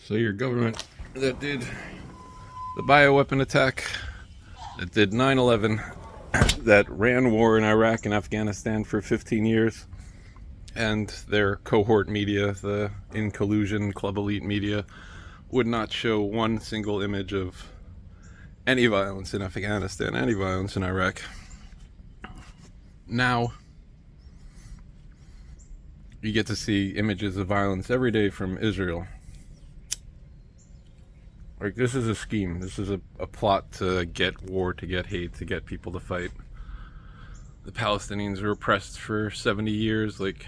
So your government that did the bioweapon attack, that did 9/11, that ran war in Iraq and Afghanistan for 15 years, and their cohort media, the In Collusion Club Elite media, would not show one single image of any violence in Afghanistan, any violence in Iraq. Now, you get to see images of violence every day from Israel. Like, this is a scheme. This is a plot to get war, to get hate, to get people to fight. The Palestinians were oppressed for 70 years. Like,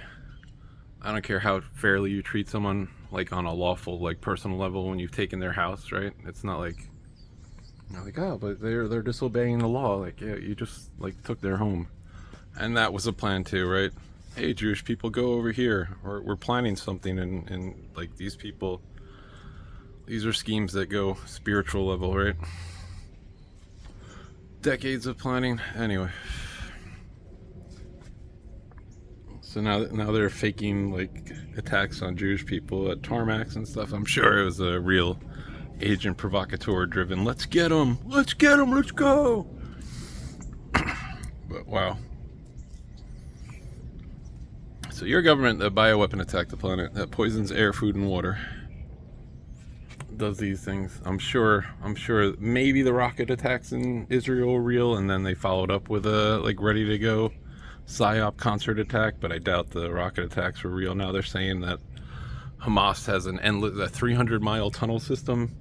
I don't care how fairly you treat someone, like, on a lawful, like, personal level when you've taken their house, right? It's not like, you're like, oh, but they're disobeying the law. Like, yeah, you just, like, took their home. And that was a plan, too, right? Hey, Jewish people, go over here. We're planning something, and like, these people... These are schemes that go spiritual level, right? Decades of planning. Anyway. So now they're faking, like, attacks on Jewish people at tarmacs and stuff. I'm sure it was a real agent provocateur driven, let's get them, let's go. But wow. So your government, that bioweapon attacked the planet, that poisons air, food, and water, does these things. I'm sure maybe the rocket attacks in Israel were real, and then they followed up with a, like, ready to go psyop concert attack, but I doubt the rocket attacks were real. Now they're saying that Hamas has a 300-mile tunnel system.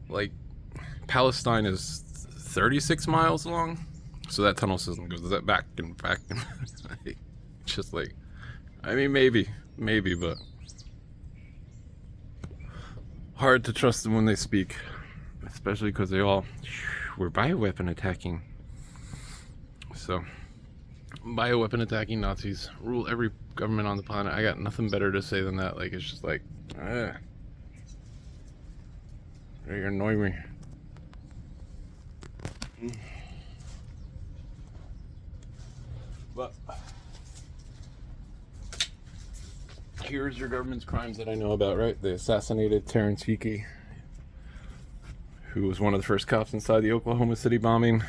Like, Palestine is 36 miles long, so that tunnel system goes back and back. Just like, I mean, maybe, but hard to trust them when they speak, especially because they all were bioweapon attacking. So, bioweapon attacking Nazis rule every government on the planet. I got nothing better to say than that. Like, it's just like, they annoy me. But here's your government's crimes that I know about, right? They assassinated Terrence Hickey, who was one of the first cops inside the Oklahoma City bombing.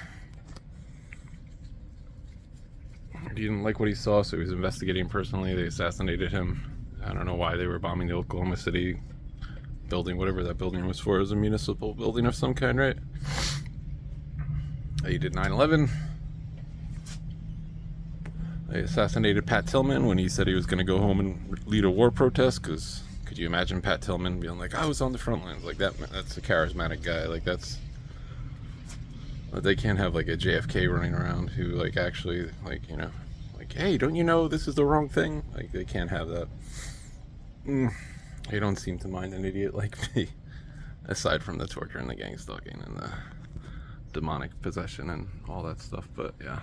He didn't like what he saw, so he was investigating personally. They assassinated him. I don't know why they were bombing the Oklahoma City building, whatever that building was for. It was a municipal building of some kind, right? He did 9/11. They assassinated Pat Tillman when he said he was going to go home and lead a war protest, because could you imagine Pat Tillman being like, I was on the front lines? Like, that's a charismatic guy. Like, but they can't have, like, a JFK running around who, like, actually, like, you know, like, hey, don't you know this is the wrong thing? Like, they can't have that. They don't seem to mind an idiot like me, aside from the torture and the gang stalking and the demonic possession and all that stuff. But yeah,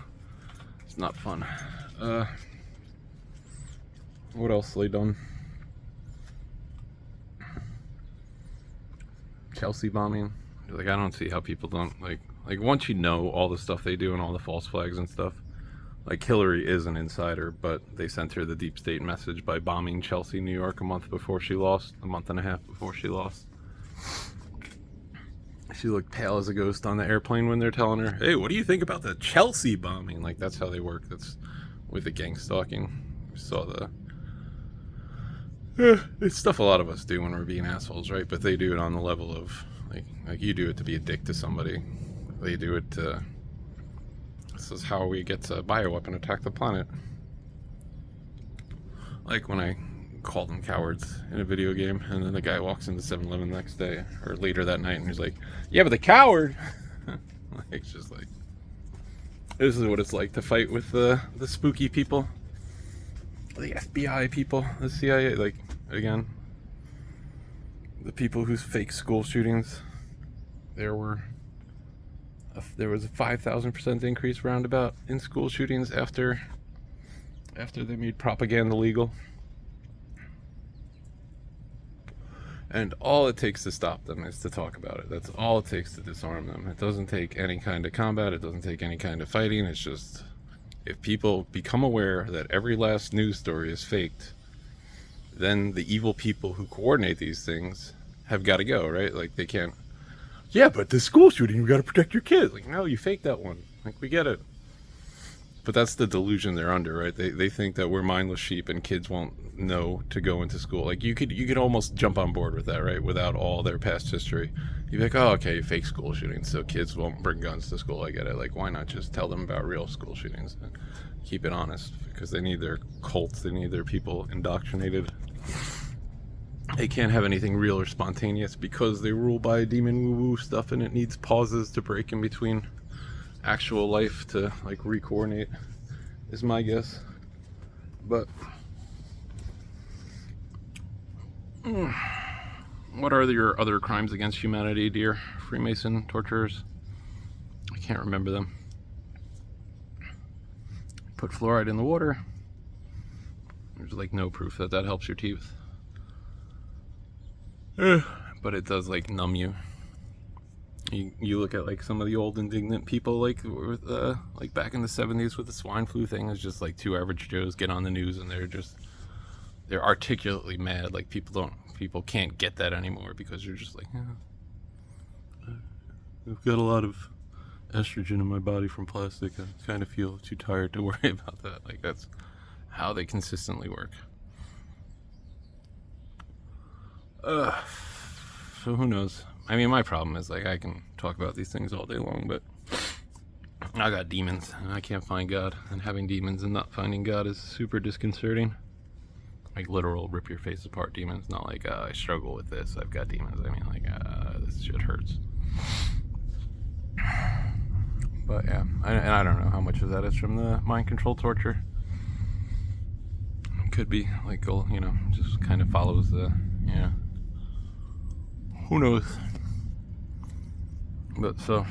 it's not fun. What else they done? Chelsea bombing. Like, I don't see how people don't, like once you know all the stuff they do and all the false flags and stuff. Like, Hillary is an insider, but they sent her the deep state message by bombing Chelsea, New York a month and a half before she lost. She looked pale as a ghost on the airplane when they're telling her, hey, what do you think about the Chelsea bombing? Like, that's how they work. That's with the gang stalking. We saw it's stuff a lot of us do when we're being assholes, right? But they do it on the level of, like you do it to be a dick to somebody. They do it to... This is how we get to bioweapon attack the planet. Like when I called them cowards in a video game, and then the guy walks into 7-Eleven the next day, or later that night, and he's like, yeah, but the coward! Like, it's just like, this is what it's like to fight with the spooky people. The FBI people, the CIA, like, again, the people whose fake school shootings, there was a 5,000% increase roundabout in school shootings after they made propaganda legal. And all it takes to stop them is to talk about it. That's all it takes to disarm them. It doesn't take any kind of combat. It doesn't take any kind of fighting. It's just, if people become aware that every last news story is faked, then the evil people who coordinate these things have got to go, right? Like, they can't, yeah, but the school shooting, you got to protect your kids. Like, no, you faked that one. Like, we get it. But that's the delusion they're under, right? They think that we're mindless sheep and kids won't know to go into school. Like, you could almost jump on board with that, right? Without all their past history. You'd be like, oh, okay, fake school shootings, so kids won't bring guns to school. I get it. Like, why not just tell them about real school shootings and keep it honest? Because they need their cults, they need their people indoctrinated. They can't have anything real or spontaneous because they rule by demon woo-woo stuff, and it needs pauses to break in between actual life to, like, re-coordinate, is my guess. But what are your other crimes against humanity, dear Freemason torturers? I can't remember them. Put fluoride in the water. There's like no proof that helps your teeth. But it does, like, numb you. You look at, like, some of the old indignant people, like, with, like back in the 70s with the swine flu thing. It's just like two average Joes get on the news and they're articulately mad. Like, people can't get that anymore because you're just like, yeah, I've got a lot of estrogen in my body from plastic. I kind of feel too tired to worry about that. Like, that's how they consistently work. So who knows? I mean, my problem is, like, I can talk about these things all day long, but I got demons and I can't find God, and having demons and not finding God is super disconcerting. Like, literal rip your face apart demons, not like, I struggle with this, I've got demons. I mean, like, this shit hurts. But yeah, and I don't know how much of that is from the mind control torture. It could be, like, you know, just kind of follows the, yeah. Who knows? But so,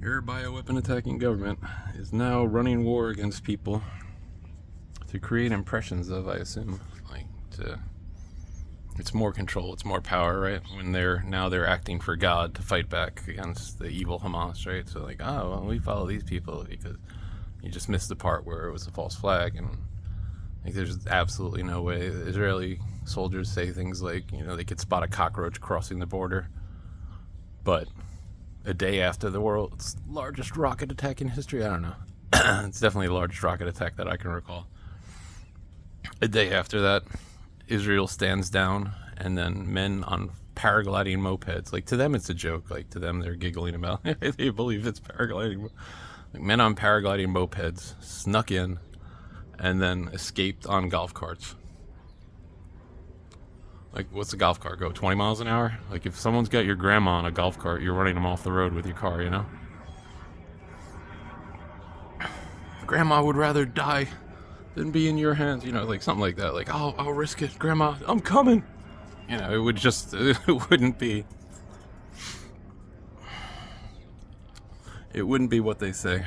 your bioweapon attacking government is now running war against people to create impressions of, I assume, like, it's more control, it's more power, right? When they're acting for God to fight back against the evil Hamas, right? So, like, oh, well, we follow these people because you just missed the part where it was a false flag, and, like, there's absolutely no way. Israeli soldiers say things like, you know, they could spot a cockroach crossing the border, but a day after the world's largest rocket attack in history, I don't know, it's definitely the largest rocket attack that I can recall. A day after that, Israel stands down, and then men on paragliding mopeds, like, to them it's a joke, like, to them they're giggling about they believe it's paragliding. Like, men on paragliding mopeds snuck in and then escaped on golf carts. Like, what's a golf cart go, 20 miles an hour? Like, if someone's got your grandma on a golf cart, you're running them off the road with your car, you know? Grandma would rather die than be in your hands, you know, like something like that. Like, oh, I'll risk it, Grandma, I'm coming. You know, it wouldn't be what they say.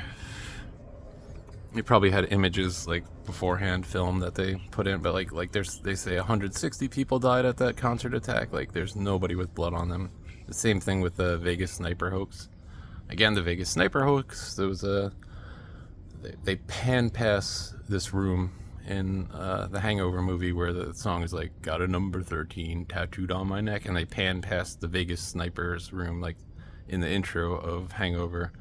They probably had images, like, beforehand filmed that they put in, but like they say 160 people died at that concert attack. Like, there's nobody with blood on them. The same thing with the Vegas sniper hoax. Again, the Vegas sniper hoax, there was they pan pass this room in the Hangover movie where the song is like, got a number 13 tattooed on my neck, and they pan past the Vegas sniper's room, like, in the intro of Hangover.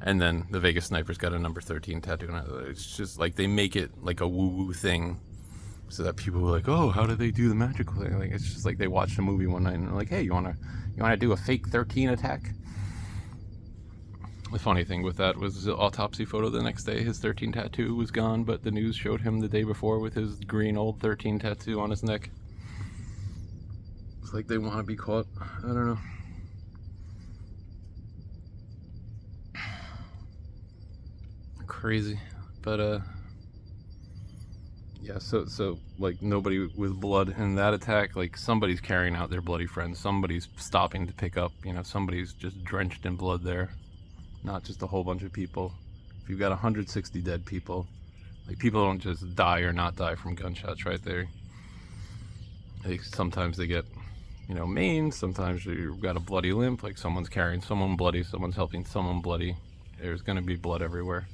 And then the Vegas sniper's got a number 13 tattoo on it. It's just like they make it like a woo-woo thing so that people are like, oh, how do they do the magical thing? Like, it's just like they watched a movie one night and they're like, hey, you wanna do a fake 13 attack? The funny thing with that was the autopsy photo the next day. His 13 tattoo was gone, but the news showed him the day before with his green old 13 tattoo on his neck. It's like they want to be caught. I don't know. Crazy. But yeah, so like, nobody with blood in that attack. Like, somebody's carrying out their bloody friends, somebody's stopping to pick up, you know, somebody's just drenched in blood there, not just a whole bunch of people. If you've got 160 dead people, like, people don't just die or not die from gunshots, right? Sometimes they get, you know, maimed, sometimes you've got a bloody limp, like someone's carrying someone bloody, someone's helping someone bloody. There's gonna be blood everywhere.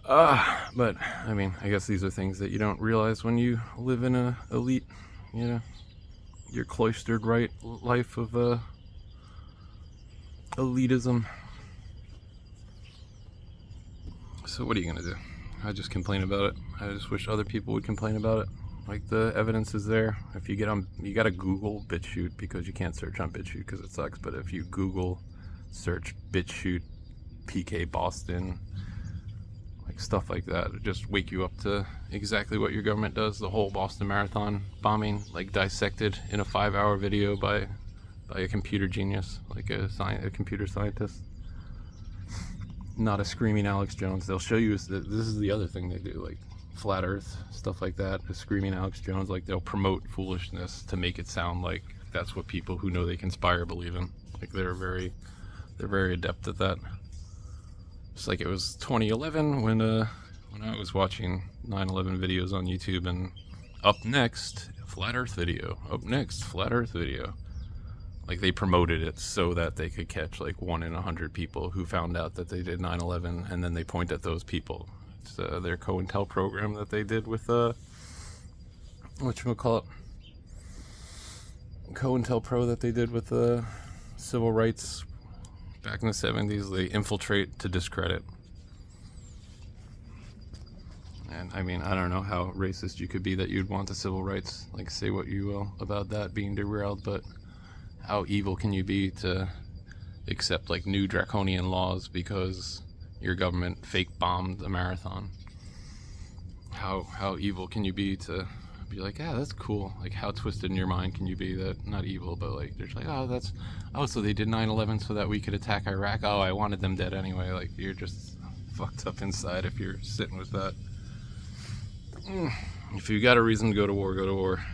But I mean, I guess these are things that you don't realize when you live in a elite, you know, your cloistered right life of elitism. So what are you gonna do? I just complain about it. I just wish other people would complain about it. Like, the evidence is there. If you get on, you gotta Google BitChute, because you can't search on BitChute because it sucks. But if you Google search BitChute PK Boston, like stuff like that, it just wake you up to exactly what your government does. The whole Boston Marathon bombing, like, dissected in a 5-hour video by a computer genius, like a computer scientist. Not a screaming Alex Jones. They'll show you, this is the other thing they do, like flat earth, stuff like that, a screaming Alex Jones. Like, they'll promote foolishness to make it sound like that's what people who know they conspire believe in. Like, they're very adept at that. It's like it was 2011 when I was watching 9/11 videos on YouTube, and up next, flat earth video, up next, flat earth video. Like, they promoted it so that they could catch like 1 in 100 people who found out that they did 9/11, and then they point at those people. It's their COINTEL program that they did with whatchamacallit, COINTELPRO, that they did with civil rights back in the 70s. They infiltrate to discredit. And I mean, I don't know how racist you could be that you'd want the civil rights, like, say what you will about that being derailed, but how evil can you be to accept like new draconian laws because your government fake bombed the marathon? How evil can you be to be like, yeah, that's cool? Like, how twisted in your mind can you be that, not evil, but like, they're just like, so they did 9/11 so that we could attack Iraq. Oh, I wanted them dead anyway. Like, you're just fucked up inside if you're sitting with that. If you got a reason to go to war, go to war.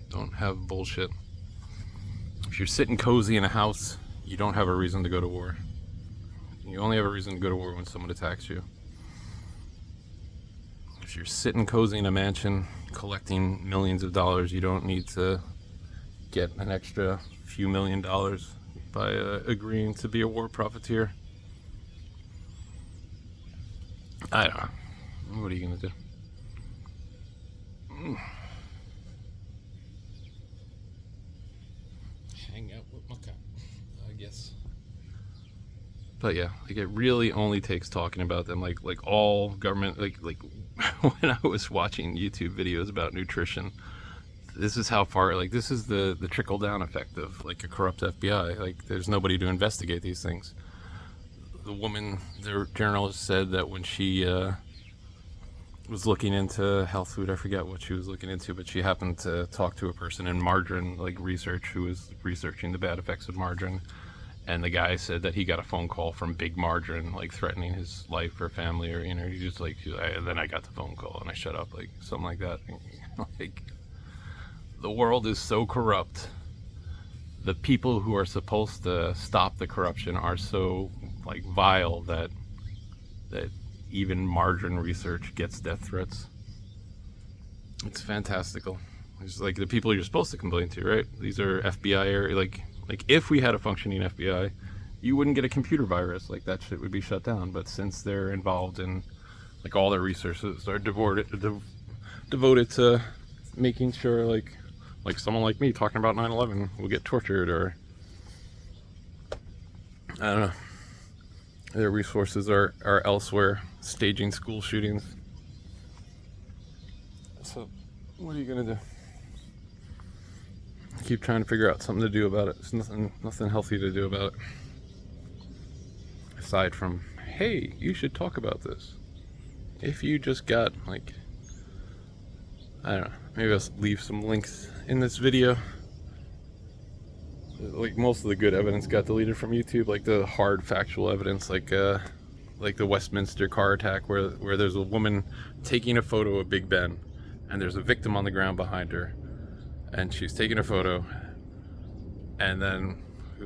Don't have bullshit. If you're sitting cozy in a house, you don't have a reason to go to war. You only have a reason to go to war when someone attacks you. If you're sitting cozy in a mansion collecting millions of dollars, you don't need to get an extra few $1 million by agreeing to be a war profiteer. I don't know. What are you gonna do? Hang out with my cat, I guess. But yeah, like, it really only takes talking about them, like all government, like when I was watching YouTube videos about nutrition, this is how far, like, this is the trickle down effect of like a corrupt FBI. Like, there's nobody to investigate these things. The journalist said that when she was looking into health food, I forget what she was looking into, but she happened to talk to a person in margarine, like, research, who was researching the bad effects of margarine. And the guy said that he got a phone call from Big Margarine, like, threatening his life or family, or, you know, he just like, and then I got the phone call and I shut up, like, something like that. Like, the world is so corrupt. The people who are supposed to stop the corruption are so, like, vile that even margarine research gets death threats. It's fantastical. It's like the people you're supposed to complain to, right? These are FBI, or like if we had a functioning FBI, you wouldn't get a computer virus. Like, that shit would be shut down. But since they're involved in, like, all their resources are devoted to making sure, like someone like me talking about 9/11 will get tortured, or I don't know, their resources are elsewhere, staging school shootings. So what are you gonna do? I keep trying to figure out something to do about it. There's nothing healthy to do about it, aside from, hey, you should talk about this. If you just got, like, I don't know, maybe I'll leave some links in this video. Like, most of the good evidence got deleted from YouTube, like the hard factual evidence, like the Westminster car attack, where there's a woman taking a photo of Big Ben, and there's a victim on the ground behind her, and she's taking a photo, and then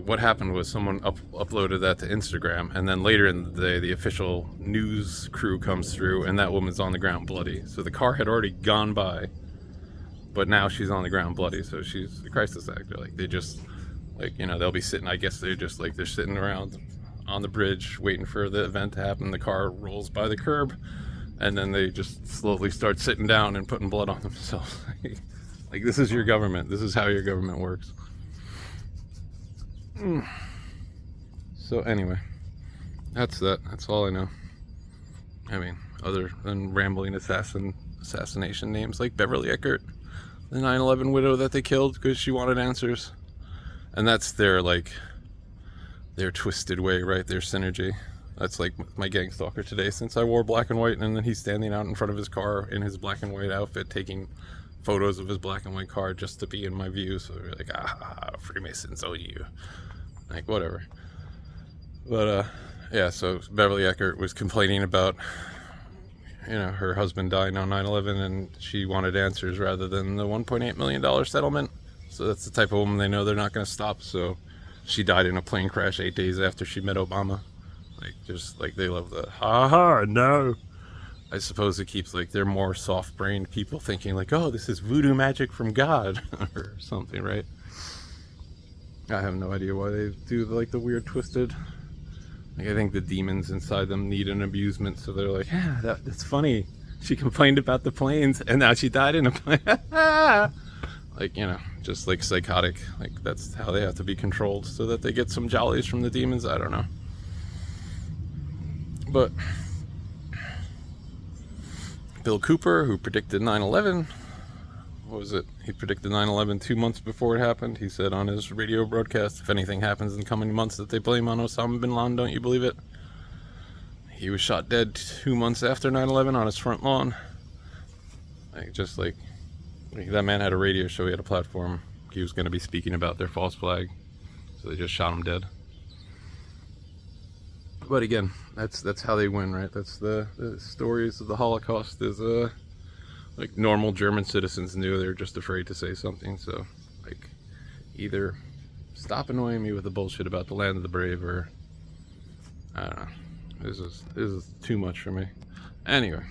what happened was someone uploaded that to Instagram, and then later in the day the official news crew comes through, and that woman's on the ground bloody. So the car had already gone by, but now she's on the ground bloody, so she's a crisis actor. Like, they just, like, you know, they'll be sitting, I guess they're just sitting around on the bridge waiting for the event to happen. The car rolls by the curb, and then they just slowly start sitting down and putting blood on themselves. Like, this is your government. This is how your government works. So anyway, that's that. That's all I know. I mean, other than rambling assassination names like Beverly Eckert, the 9/11 widow that they killed because she wanted answers. And that's their, like, their twisted way, right? Their synergy. That's like my gang stalker today, since I wore black and white, and then he's standing out in front of his car in his black and white outfit taking photos of his black and white car just to be in my view. So we're like, Freemasons, oh you. Like, whatever. But, yeah, so Beverly Eckert was complaining about, her husband dying on 9/11, and she wanted answers rather than the $1.8 million settlement. So that's the type of woman they know they're not going to stop. So she died in a plane crash 8 days after she met Obama. Like, just, like, they love the, no. I suppose it keeps, like, they're more soft-brained people thinking, like, oh, this is voodoo magic from God, or something, right? I have no idea why they do, like, the weird twisted, like, I think the demons inside them need an amusement, so they're like, yeah, that's funny. She complained about the planes, and now she died in a plane. Like, just, like, psychotic. Like, that's how they have to be controlled, so that they get some jollies from the demons. I don't know. But Bill Cooper, who predicted 9/11, what was it? He predicted 9/11 2 months before it happened. He said on his radio broadcast, if anything happens in the coming months that they blame on Osama bin Laden, don't you believe it? He was shot dead 2 months after 9/11 on his front lawn. Like, just like that man had a radio show, he had a platform. He was going to be speaking about their false flag, so they just shot him dead. But again, that's how they win, right? That's the stories of the Holocaust is like, normal German citizens knew, they were just afraid to say something. So, like, either stop annoying me with the bullshit about the land of the brave, or I don't know. This is too much for me. Anyway.